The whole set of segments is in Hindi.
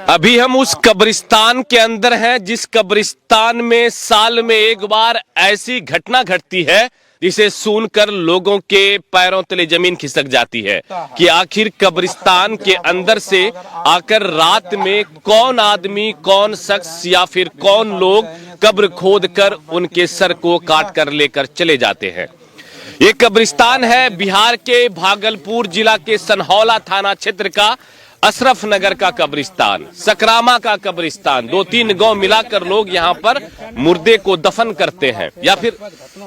अभी हम उस कब्रिस्तान के अंदर हैं जिस कब्रिस्तान में साल में एक बार ऐसी घटना घटती है जिसे सुनकर लोगों के पैरों तले जमीन खिसक जाती है कि आखिर कब्रिस्तान के अंदर से आकर रात में कौन आदमी, कौन शख्स या फिर कौन लोग कब्र खोद कर उनके सर को काट कर लेकर चले जाते हैं। ये कब्रिस्तान है बिहार के भागलपुर जिला के सनहौला थाना क्षेत्र का अशरफ नगर का कब्रिस्तान, सकरामा का कब्रिस्तान। 2-3 गांव मिलाकर लोग यहाँ पर मुर्दे को दफन करते हैं। या फिर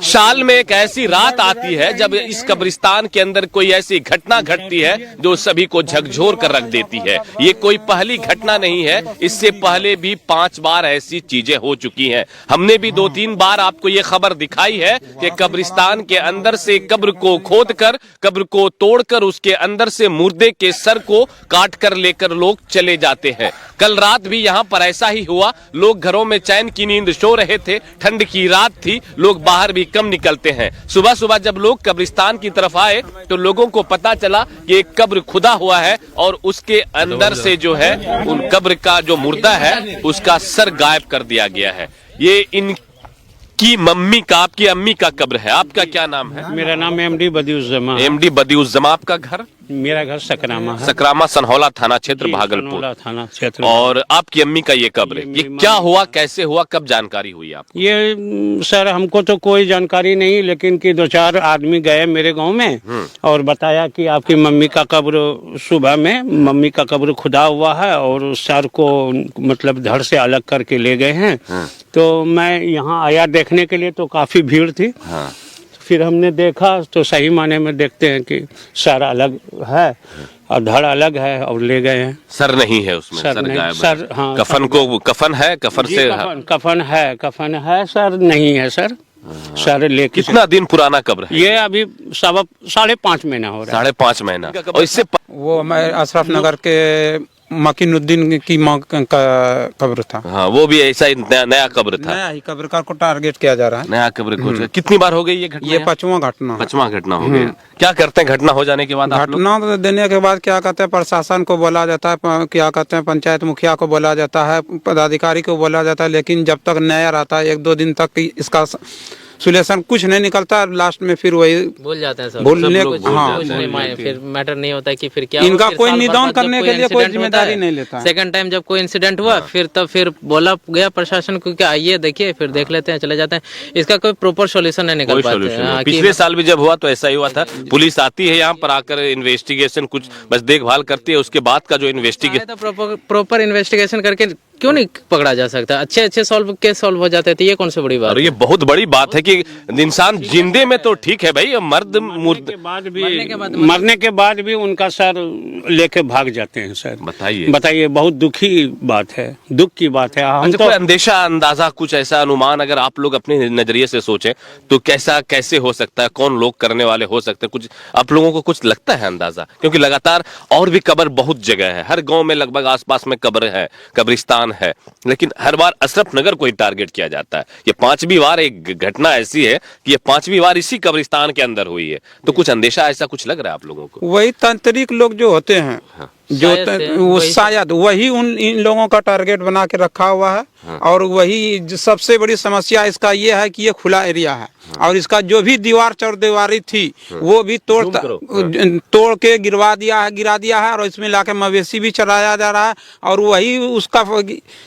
साल में एक ऐसी रात आती है जब इस कब्रिस्तान के अंदर कोई ऐसी घटना घटती है जो सभी को झकझोर कर रख देती है। ये कोई पहली घटना नहीं है, इससे पहले भी 5 बार ऐसी चीजें हो चुकी हैं। हमने भी 2-3 बार आपको ये खबर दिखाई है कि कब्रिस्तान के अंदर से कब्र को खोद कर, कब्र को तोड़कर उसके अंदर से मुर्दे के सर को काट कर लेकर लोग चले जाते हैं। कल रात भी यहाँ पर ऐसा ही हुआ। लोग घरों में चैन की नींद सो रहे थे, ठंड की रात थी, लोग बाहर भी कम निकलते हैं। सुबह सुबह जब लोग कब्रिस्तान की तरफ आए तो लोगों को पता चला कि एक कब्र खुदा हुआ है और उसके अंदर से जो है उन कब्र का जो मुर्दा है उसका सर गायब कर दिया गया है। ये इनकी मम्मी का, आपकी अम्मी का कब्र है। आपका क्या नाम है? मेरा नाम एमडी बदियुज्जमा। एमडी बदियुज्जमा। आपका घर? मेरा घर सकरामा है। सकरामा, सनहौला थाना क्षेत्र, भागलपुर थाना क्षेत्र। और आपकी अम्मी का ये कब्र है। ये क्या हुआ, कैसे हुआ, कब जानकारी हुई आपको? ये सर हमको तो कोई जानकारी नहीं, लेकिन कि 2-4 आदमी गए मेरे गांव में और बताया कि आपकी मम्मी का कब्र, सुबह में मम्मी का कब्र खुदा हुआ है और सर को मतलब धड़ से अलग करके ले गए हैं। तो मैं यहाँ आया देखने के लिए, तो काफी भीड़ थी। फिर हमने देखा तो सही माने में देखते हैं कि सर अलग है और धड़ अलग है और ले गए हैं। सर नहीं है उसमें, सर नहीं, गायब सर है। हाँ, कफन को कफन है, कफन से कफन है, सर नहीं है सर। सर लेके कितना दिन पुराना कब्र है? ये अभी 5.5 महीना हो रहा है। 5.5 महीना। और इससे वो मैं अशरफ नगर के मकीनुद्दीन की माँ का कब्र था। हाँ, वो भी ऐसा ही नया कब्र था। नया ही कब्र का को टारगेट किया जा रहा है। नया कब्र को कितनी बार हो गई ये घटना? ये 5वां घटना है। 5वां घटना हो गया। क्या करते हैं घटना हो जाने के बाद? घटना देने के बाद क्या कहते हैं, प्रशासन को बोला जाता है, क्या कहते हैं पंचायत मुखिया को बोला जाता है, पदाधिकारी को बोला जाता है, लेकिन जब तक नया रहता है 1-2 दिन तक इसका सोल्यूशन कुछ नहीं निकलता। लास्ट में फिर वही भूल जाते हैं सब। भूलने हाँ, फिर मैटर नहीं होता है कि फिर क्या इनका कोई निदान करने के लिए कोई जिम्मेदारी नहीं लेता। सेकंड टाइम जब कोई इंसिडेंट हुआ फिर बोला गया प्रशासन को कि आइए देखिए, फिर देख लेते हैं, चले जाते हैं। इसका कोई प्रॉपर सॉल्यूशन नहीं निकल पाता। पिछले साल भी जब हुआ तो ऐसा ही हुआ था। पुलिस आती है यहाँ पर, आकर इन्वेस्टिगेशन कुछ बस देखभाल करती है, उसके बाद का जो इन्वेस्टिगेशन प्रॉपर इन्वेस्टिगेशन करके क्यों नहीं पकड़ा जा सकता? अच्छे केस सॉल्व हो जाते थे। ये कौन सी बड़ी बात? और ये बहुत बड़ी बात है कि इंसान जिंदे में तो ठीक है भाई, मरने के बाद भी उनका सर लेके भाग जाते हैं सर। बताइए, बहुत दुखी बात है, दुख की बात है। हम तो अंदेशा, अंदाजा, कुछ ऐसा अनुमान अगर आप लोग अपने नजरिए से सोचें तो कैसे हो सकता है? कौन लोग करने वाले हो सकते हैं? कुछ आप लोगों को कुछ लगता है अंदाजा? क्योंकि लगातार और भी कब्र बहुत जगह है, हर गांव में लगभग आसपास में कब्र है, कब्रिस्तान है, लेकिन हर बार अशरफ नगर को ही टारगेट किया जाता है। ये 5वीं बार एक घटना ऐसी है कि ये 5वीं बार इसी कब्रिस्तान के अंदर हुई है। तो कुछ अंदेशा ऐसा कुछ लग रहा है आप लोगों को? वही तांत्रिक लोग जो होते हैं, जो शायद वही इन लोगों का टारगेट बना के रखा हुआ है। और वही सबसे बड़ी समस्या इसका ये है कि ये खुला एरिया है और इसका जो भी दीवार चौदीवारी थी वो भी तोड़ के गिरा दिया है और इसमें लाके मवेशी भी चराया जा रहा है। और वही उसका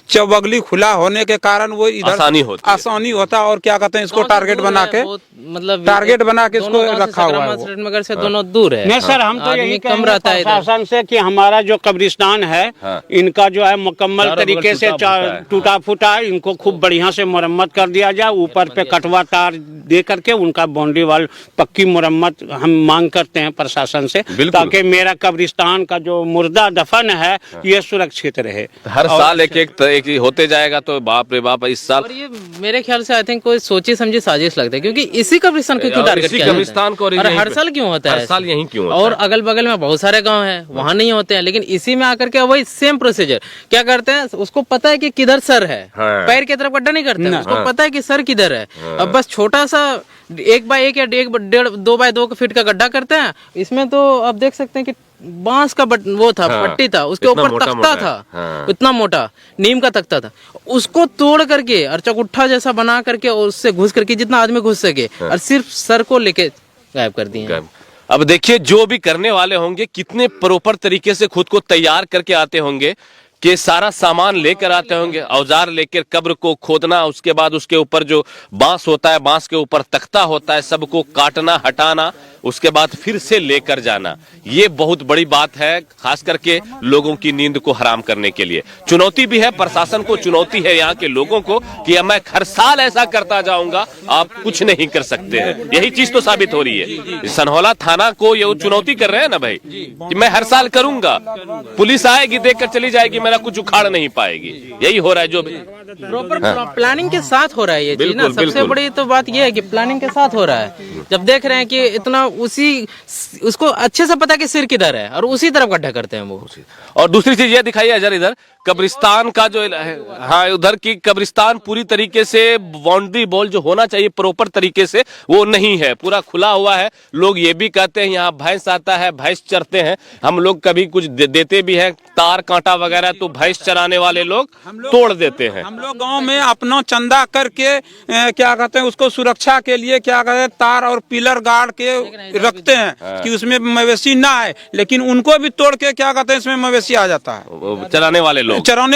चौबगली खुला होने के कारण वो इधर आसानी होता और क्या कहते हैं, इसको टारगेट बना के इसको रखा हुआ है। मगर से दोनों दूर है। नहीं सर, हम तो यही कम रहता है प्रशासन से कि हमारा जो कब्रिस्तान है इनका जो है मुकम्मल तरीके से टूटा फूटा, इनको खूब बढ़िया से मरम्मत कर दिया जाए। ऊपर पे कटवा तार दे करके उनका बाउंड्री वाल पक्की मरम्मत हम मांग करते हैं प्रशासन से, ताकि मेरा कब्रिस्तान का जो मुर्दा दफन है ये सुरक्षित रहे। हर साल एक होते जाएगा तो बाप रे बाप। इस साल ये मेरे ख्याल से आई थिंक कोई सोची समझी साजिश लगता है, क्योंकि इसी कब्रिस्तान को क्यों टारगेट किया कब्रिस्तान को? और हर साल क्यों होता है? हर साल यही क्यों? और अगल बगल में बहुत सारे गांव हैं, वहाँ नहीं होते हैं, लेकिन इसी में आकर के वही सेम प्रोसीजर क्या करते हैं? उसको पता है कि किधर सर है, पैर की तरफ गड्ढा नहीं करते हैं, उसको पता है कि सर किधर है। अब बस छोटा सा 1x1 या 1.5 2x2 फीट का गड्ढा करते हैं। इसमें तो आप देख सकते हैं कि बांस का वो था, पट्टी था, उसके इतना ऊपर मोटा तख्ता मोटा था, हाँ। इतना मोटा नीम का तख्ता था, उसको तोड़ करके और चकुट्ठा जैसा बना करके और उससे घुस करके जितना आदमी घुस सके और सिर्फ सर को लेके गायब कर दिए। अब देखिए जो भी करने वाले होंगे कितने प्रॉपर तरीके से खुद को तैयार करके आते होंगे कि सारा सामान लेकर आते होंगे, औजार लेकर कब्र को खोदना, उसके बाद उसके ऊपर जो बांस होता है, बांस के ऊपर तख्ता होता है, सबको काटना, हटाना, उसके बाद फिर से लेकर जाना। ये बहुत बड़ी बात है, खास करके लोगों की नींद को हराम करने के लिए। चुनौती भी है, प्रशासन को चुनौती है, यहाँ के लोगों को कि मैं हर साल ऐसा करता जाऊंगा, आप कुछ नहीं कर सकते हैं। यही चीज तो साबित हो रही है। सनहौला थाना को ये चुनौती कर रहे हैं ना भाई कि मैं हर साल करूंगा, पुलिस आएगी देखकर चली जाएगी, मेरा कुछ उखाड़ नहीं पाएगी। यही हो रहा है जो प्रॉपर प्लानिंग के साथ हो रहा है ये चीज ना। सबसे बिल्कुल। बड़ी तो बात ये है कि प्लानिंग के साथ हो रहा है। जब देख रहे हैं कि इतना उसको अच्छे से पता है कि सिर किधर है और उसी तरफ गड्ढा करते हैं वो। और दूसरी चीज ये दिखाई है इधर कब्रिस्तान का जो हाँ उधर की कब्रिस्तान पूरी तरीके से बाउंड्री बॉल जो होना चाहिए प्रॉपर तरीके से वो नहीं है, पूरा खुला हुआ है। लोग ये भी कहते हैं यहाँ भैंस आता है, भैंस चरते हैं, हम लोग कभी कुछ देते भी हैं तार कांटा वगैरह, तो भैंस चराने वाले लोग तोड़ देते हैं। हम लोग गांव में अपना चंदा करके क्या कहते हैं उसको सुरक्षा के लिए क्या कहते हैं तार और पिलर गाड़ के रखते हैं कि उसमें मवेशी ना आए, लेकिन उनको भी तोड़ के क्या कहते हैं इसमें मवेशी आ जाता है। चराने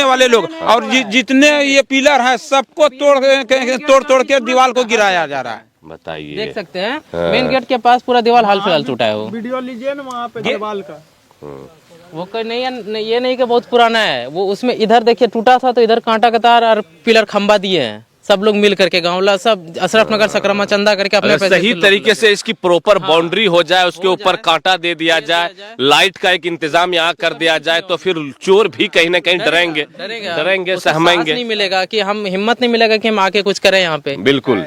वाले लोग और जितने ये पिलर है सबको तोड़ के दीवार को गिराया जा रहा है। बताइए, देख सकते हैं मेन गेट के पास पूरा दीवार हाल फिलहाल टूटा है। वो वीडियो लीजिए ना वहाँ पे दीवार का। वो कोई नहीं है, ये नहीं कि बहुत पुराना है वो। उसमें इधर देखिए टूटा था तो इधर कांटा का तार और पिलर खंबा दिए हैं, सब लोग मिल करके गाँव वाला सब अशरफ नगर सकरमा चंदा करके अपने पैसे सही तरीके से इसकी प्रॉपर बाउंड्री हो जाए, उसके ऊपर कांटा दे दिया जाए, लाइट का एक इंतजाम यहाँ कर दिया जाए, तो फिर चोर भी कहीं ना कहीं डरेंगे, सहमेंगे। नहीं मिलेगा कि हम हिम्मत नहीं मिलेगा कि हम आके कुछ करें यहाँ पे। बिल्कुल,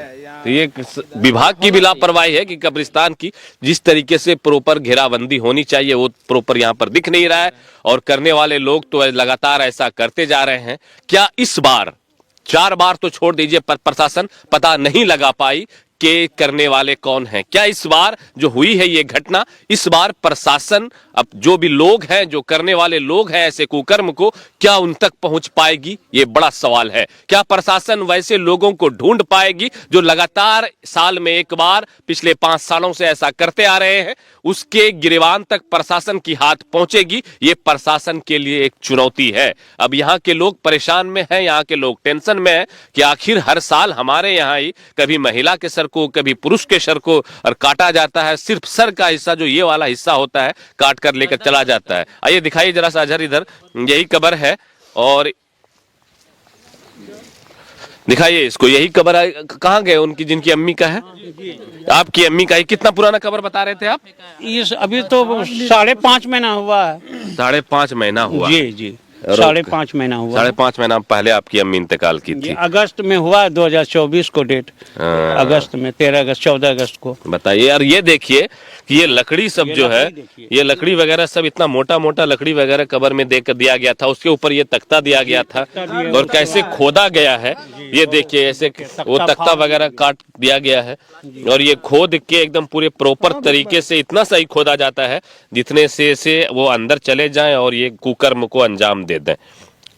तो ये विभाग की भी लापरवाही है कि कब्रिस्तान की जिस तरीके से प्रॉपर घेराबंदी होनी चाहिए वो प्रॉपर यहाँ पर दिख नहीं रहा है, और करने वाले लोग तो लगातार ऐसा करते जा रहे हैं। क्या इस बार 4 बार तो छोड़ दीजिए, प्रशासन पता नहीं लगा पाई कि करने वाले कौन हैं? क्या इस बार जो हुई है ये घटना, इस बार प्रशासन अब जो भी लोग हैं, जो करने वाले लोग हैं ऐसे कुकर्म को, क्या उन तक पहुंच पाएगी? ये बड़ा सवाल है। क्या प्रशासन वैसे लोगों को ढूंढ पाएगी जो लगातार साल में एक बार पिछले 5 सालों से ऐसा करते आ रहे हैं? उसके गिरबान तक प्रशासन की हाथ पहुंचेगी? ये प्रशासन के लिए एक चुनौती है। अब यहाँ के लोग परेशान में हैं, यहाँ के लोग टेंशन में हैं कि आखिर हर साल हमारे यहाँ ही कभी महिला के सर को, कभी पुरुष के सर को और काटा जाता है। सिर्फ सर का हिस्सा जो ये वाला हिस्सा होता है काट कर लेकर चला जाता है। आइए दिखाइए जरा सा अजहर, इधर यही कब्र है और दिखाइए इसको, यही कब्र है। कहाँ गए उनकी जिनकी अम्मी का है? आपकी अम्मी का है। कितना पुराना कब्र बता रहे थे आप? इस अभी तो 5.5 महीना हुआ है। 5.5 महीना हुआ? जी 5.5 महीना हुआ। 5.5 महीना पहले आपकी अम्मी इंतकाल की थी। अगस्त में हुआ, 2024 को डेट, अगस्त में 13 अगस्त 14 अगस्त को। बताइए यार, ये देखिए कि ये लकड़ी सब जो है, ये लकड़ी वगैरह सब इतना मोटा मोटा लकड़ी वगैरह कब्र में देकर दिया गया था, उसके ऊपर ये तख्ता दिया गया था और कैसे खोदा गया है ये देखिए, ऐसे वो तख्ता वगैरह काट दिया गया है और ये खोद के एकदम पूरे प्रॉपर तरीके से इतना सही खोदा जाता है जितने से वो अंदर चले जाएं और ये कुकर्म को अंजाम दे दें।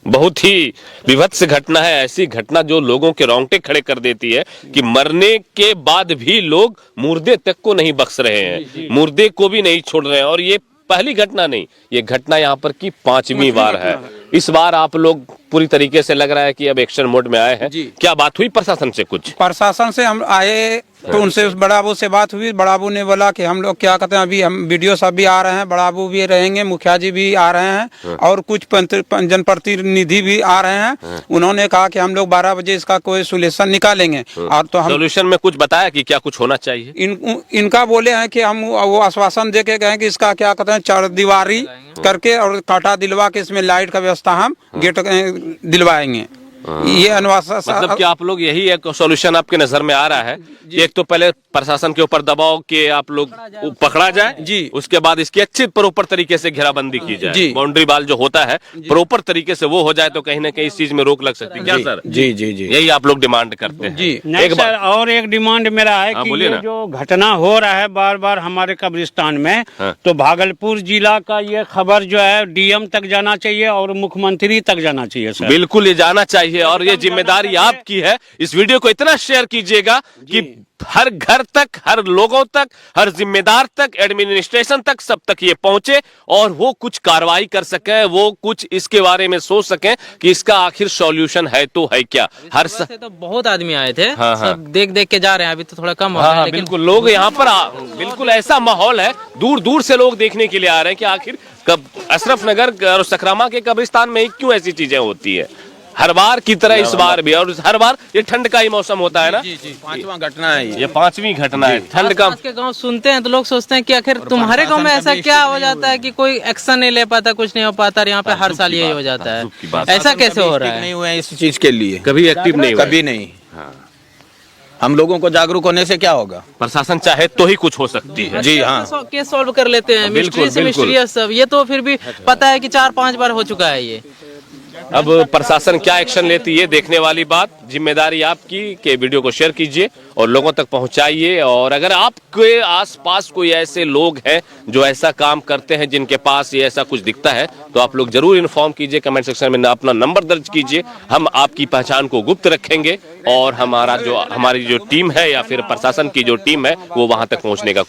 बहुत ही विभत्स घटना है, ऐसी घटना जो लोगों के रोंगटे खड़े कर देती है कि मरने के बाद भी लोग मुर्दे तक को नहीं बख्श रहे हैं, मुर्दे को भी नहीं छोड़ रहे हैं। और ये पहली घटना नहीं, ये घटना यहाँ पर की 5वीं बार है। इस बार आप लोग पूरी तरीके से लग रहा है कि अब एक्शन मोड में आए हैं। क्या बात हुई प्रशासन से? कुछ प्रशासन से हम आए तो उनसे बड़ा बाबू से बात हुई। बड़ा बाबू ने बोला कि हम लोग क्या कहते हैं, अभी हम वीडियो सब भी आ रहे हैं, बड़ा बाबू भी रहेंगे, मुखिया जी भी आ रहे हैं और कुछ जनप्रतिनिधि भी आ रहे हैं। उन्होंने कहा कि हम लोग 12 बजे इसका कोई सोल्यूशन निकालेंगे। और तो हम सोल्यूशन में कुछ बताया कि क्या कुछ होना चाहिए? इनका बोले हैं कि हम वो आश्वासन दे के गए कि इसका क्या कहते हैं 4 दीवारी करके और कांटा दिलवा के इसमें लाइट का व्यवस्था हम गेट दिलवाएंगे। ये अनुशासन मतलब कि आप लोग यही एक सॉल्यूशन आपके नजर में आ रहा है कि एक तो पहले प्रशासन के ऊपर दबाव के आप लोग पकड़ा जाए जी। उसके बाद इसकी अच्छी प्रॉपर तरीके से घेराबंदी की जाए, जी। बाउंड्री वाल जो होता है प्रॉपर तरीके से वो हो जाए तो कहीं ना कहीं इस चीज में रोक लग सकती है। क्या सर? जी जी जी यही आप लोग डिमांड करते हैं? जी। नहीं एक सर, और एक डिमांड मेरा है हाँ, कि बोलिए ये ना। जो घटना हो रहा है बार बार हमारे कब्रिस्तान में, हाँ। तो भागलपुर जिला का ये खबर जो है डीएम तक जाना चाहिए और मुख्यमंत्री तक जाना चाहिए सर। बिल्कुल ये जाना चाहिए और ये जिम्मेदारी आपकी है। इस वीडियो को इतना शेयर कीजिएगा कि हर घर तक, हर लोगों तक, हर जिम्मेदार तक, एडमिनिस्ट्रेशन तक, सब तक ये पहुंचे और वो कुछ कार्रवाई कर सके, वो कुछ इसके बारे में सोच सकें कि इसका आखिर सॉल्यूशन है तो है क्या। हर सुबह से तो बहुत आदमी आए थे, हाँ, हाँ। सब देख देख के जा रहे हैं, अभी तो थोड़ा कम हो हाँ, रहा है, हाँ, लेकिन बिल्कुल लोग यहाँ पर बिल्कुल ऐसा माहौल है, दूर दूर से लोग देखने के लिए आ रहे हैं कि आखिर कब अशरफ नगर और सकरामा के कब्रिस्तान में क्यों ऐसी चीजें होती है। हर बार की तरह इस बार भी, और हर बार ये ठंड का ही मौसम होता है ना। जी जी 5वां घटना है ये 5वीं घटना है ठंड का। आसपास के गांव सुनते हैं तो लोग सोचते हैं कि आखिर तुम्हारे गांव में ऐसा क्या हो जाता है कि कोई एक्शन नहीं ले पाता, कुछ नहीं हो पाता, और यहाँ पे हर साल यही हो जाता है। ऐसा कैसे हो रहा है? नहीं हुए इस चीज के लिए, कभी एक्टिव नहीं हुआ। कभी नहीं। हम लोगों को जागरूक होने से क्या होगा? प्रशासन चाहे तो ही कुछ हो सकती है। जी हाँ। केस सॉल्व कर लेते हैं, बिल्कुल, मिस्ट्री से बिल्कुल। मिस्ट्रियस सब, ये तो फिर भी पता है कि 4-5 बार हो चुका है ये। अब प्रशासन क्या एक्शन लेती है देखने वाली बात। जिम्मेदारी आपकी कि वीडियो को शेयर कीजिए और लोगों तक पहुंचाइए। और अगर आपके आसपास कोई ऐसे लोग हैं जो ऐसा काम करते हैं, जिनके पास ये ऐसा कुछ दिखता है, तो आप लोग जरूर इन्फॉर्म कीजिए, कमेंट सेक्शन में अपना नंबर दर्ज कीजिए। हम आपकी पहचान को गुप्त रखेंगे और हमारी जो टीम है या फिर प्रशासन की जो टीम है वो वहां तक पहुंचने का